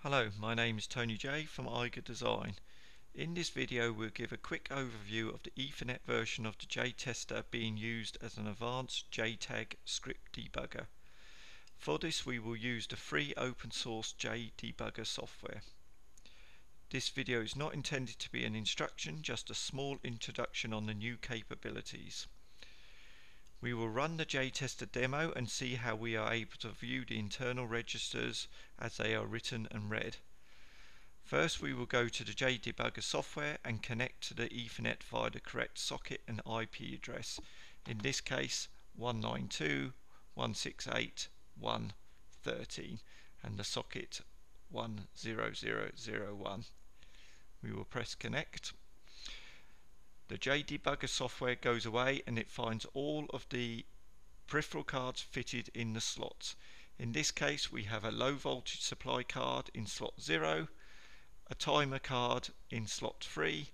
Hello, my name is Tony J from Eiger Design. In this video we'll give a quick overview of the Ethernet version of the J-Testr being used as an advanced JTAG script debugger. For this we will use the free open source J-Debugger software. This video is not intended to be an instruction, just a small introduction on the new capabilities. We will run the J-Testr demo and see how we are able to view the internal registers as they are written and read. First we will go to the J-Debugger software and connect to the Ethernet via the correct socket and IP address, in this case 192.168.1.13 and the socket 10001. We will press connect. The J-Debugger software goes away and it finds all of the peripheral cards fitted in the slots. In this case we have a low voltage supply card in slot 0, a timer card in slot 3,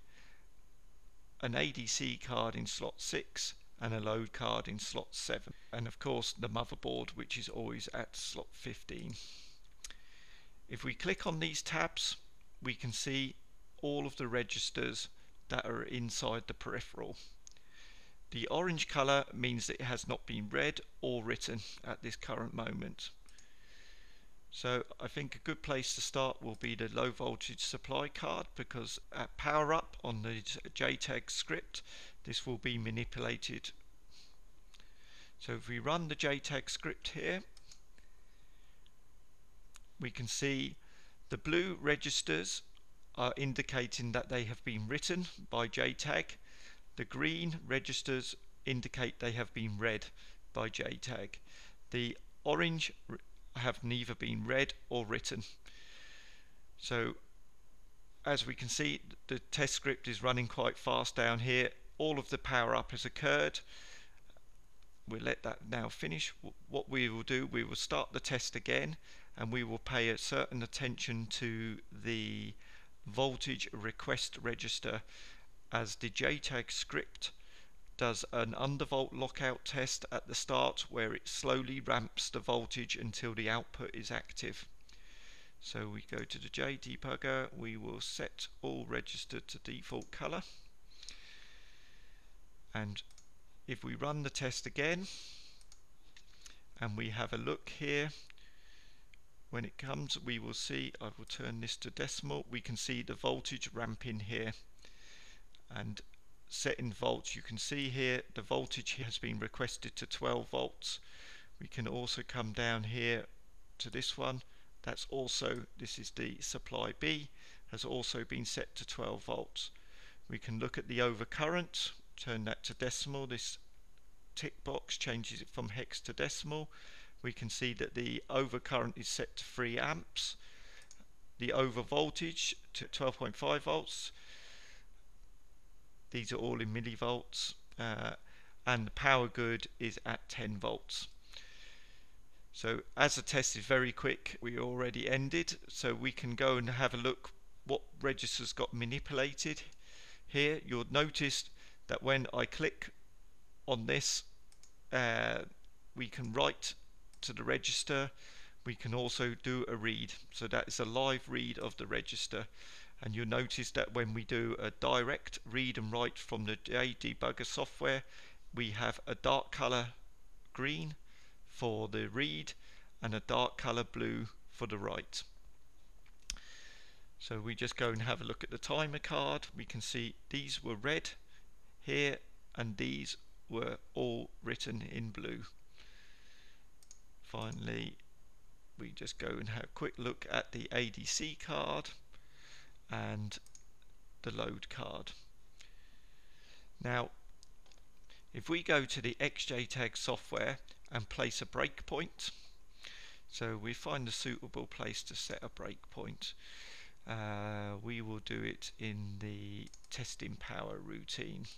an ADC card in slot 6 and a load card in slot 7, and of course the motherboard, which is always at slot 15. If we click on these tabs we can see all of the registers that are inside the peripheral. The orange color means that it has not been read or written at this current moment. So I think a good place to start will be the low voltage supply card, because at power up on the JTAG script this will be manipulated. So if we run the JTAG script here, we can see the blue registers are indicating that they have been written by JTAG. The green registers indicate they have been read by JTAG. The orange have neither been read or written. So as we can see, the test script is running quite fast down here. All of the power up has occurred. We'll let that now finish. What we will do, we will start the test again and we will pay a certain attention to the voltage request register, as the JTAG script does an undervolt lockout test at the start where it slowly ramps the voltage until the output is active. So we go to the J-Debugger, we will set all registered to default color, and if we run the test again and we have a look here, when it comes we will see, I will turn this to decimal, we can see the voltage ramping here, and setting volts, you can see here the voltage here has been requested to 12 volts. We can also come down here to this one, that's also, this is the supply B, has also been set to 12 volts. We can look at the overcurrent, turn that to decimal, this tick box changes it from hex to decimal. We can see that the overcurrent is set to 3 amps, the over voltage to 12.5 volts, these are all in millivolts, and the power good is at 10 volts. So as the test is very quick, we already ended, so we can go and have a look what registers got manipulated. Here you'll notice that when I click on this, we can write to the register, we can also do a read, so that is a live read of the register. And you'll notice that when we do a direct read and write from the J-Debugger software, we have a dark color green for the read and a dark color blue for the write. So we just go and have a look at the timer card. We can see these were read here and these were all written in blue. Finally, we just go and have a quick look at the ADC card and the load card. Now if we go to the JTAG software and place a breakpoint, so we find a suitable place to set a breakpoint. We will do it in the testing power routine.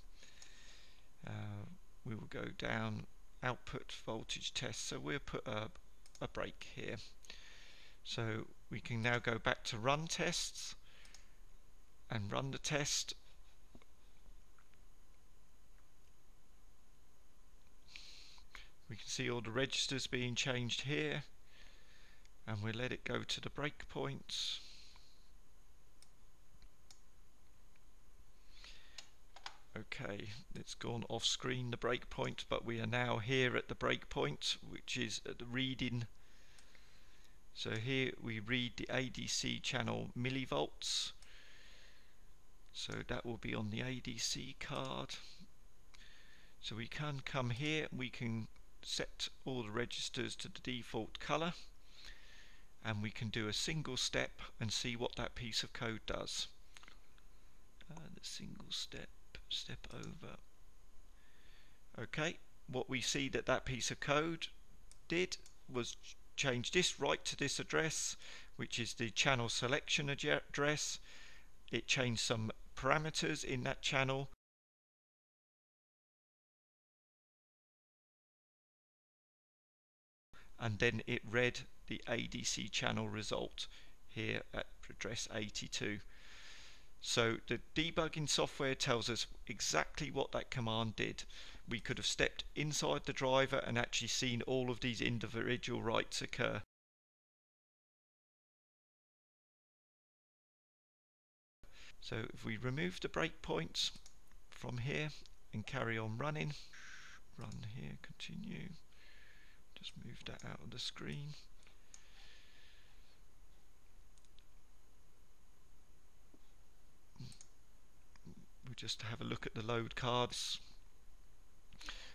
We will go down output voltage test, so we'll put a break here. So we can now go back to run tests and run the test. We can see all the registers being changed here, and we'll let it go to the breakpoints. Okay, it's gone off screen, the breakpoint, but we are now here at the breakpoint, which is at the reading. So here we read the ADC channel millivolts, so that will be on the ADC card. So we can come here, we can set all the registers to the default color, and we can do a single step and see what that piece of code does. The single step over. Okay, what we see that piece of code did was change this right to this address, which is the channel selection address. It changed some parameters in that channel, and then it read the ADC channel result here at address 82. So the debugging software tells us exactly what that command did. We could have stepped inside the driver and actually seen all of these individual writes occur. So if we remove the breakpoints from here and carry on running, run here, continue, just move that out of the screen. We just have a look at the load cards.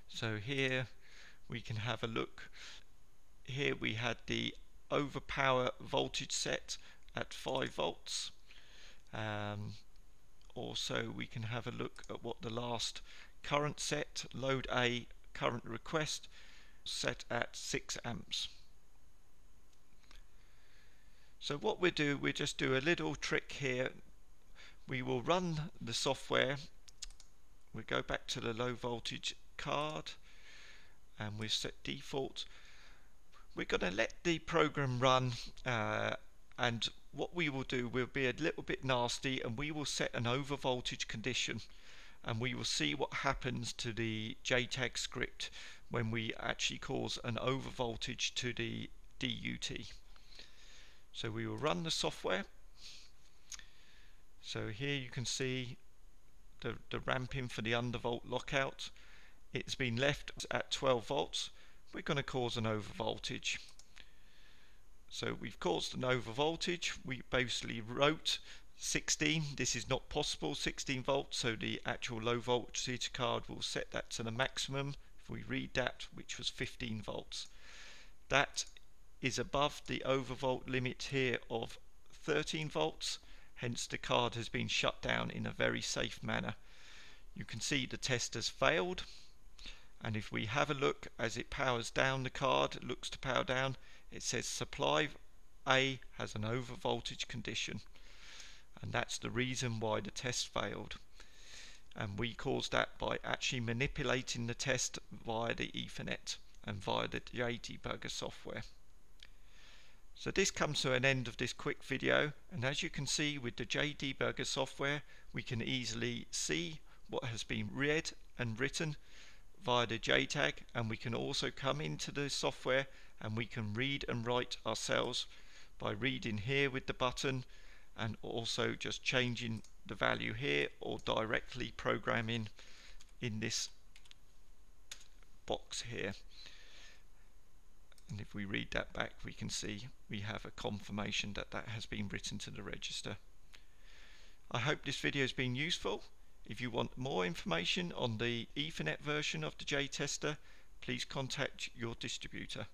So here we can have a look. Here we had the overpower voltage set at 5 volts. Also we can have a look at what the last current set, load A current request, set at 6 amps. So what we'll just do a little trick here. We will run the software. We go back to the low voltage card and we set default. We're going to let the program run, and what we will do will be a little bit nasty, and we will set an over voltage condition, and we will see what happens to the JTAG script when we actually cause an over voltage to the DUT. So we will run the software. So here you can see the ramping for the undervolt lockout. It's been left at 12 volts. We're going to cause an over voltage. So we've caused an over voltage. We basically wrote 16. This is not possible, 16 volts, so the actual low voltage card will set that to the maximum. If we read that, which was 15 volts. That is above the overvolt limit here of 13 volts. Hence the card has been shut down in a very safe manner. You can see the test has failed, and if we have a look as it powers down the card, it looks to power down, it says supply A has an over voltage condition, and that's the reason why the test failed. And we caused that by actually manipulating the test via the Ethernet and via the J-Debugger software. So this comes to an end of this quick video, and as you can see with the J-Debugger software, we can easily see what has been read and written via the JTAG, and we can also come into the software and we can read and write ourselves by reading here with the button, and also just changing the value here or directly programming in this box here. And if we read that back, we can see we have a confirmation that that has been written to the register. I hope this video has been useful. If you want more information on the Ethernet version of the J-Testr, please contact your distributor.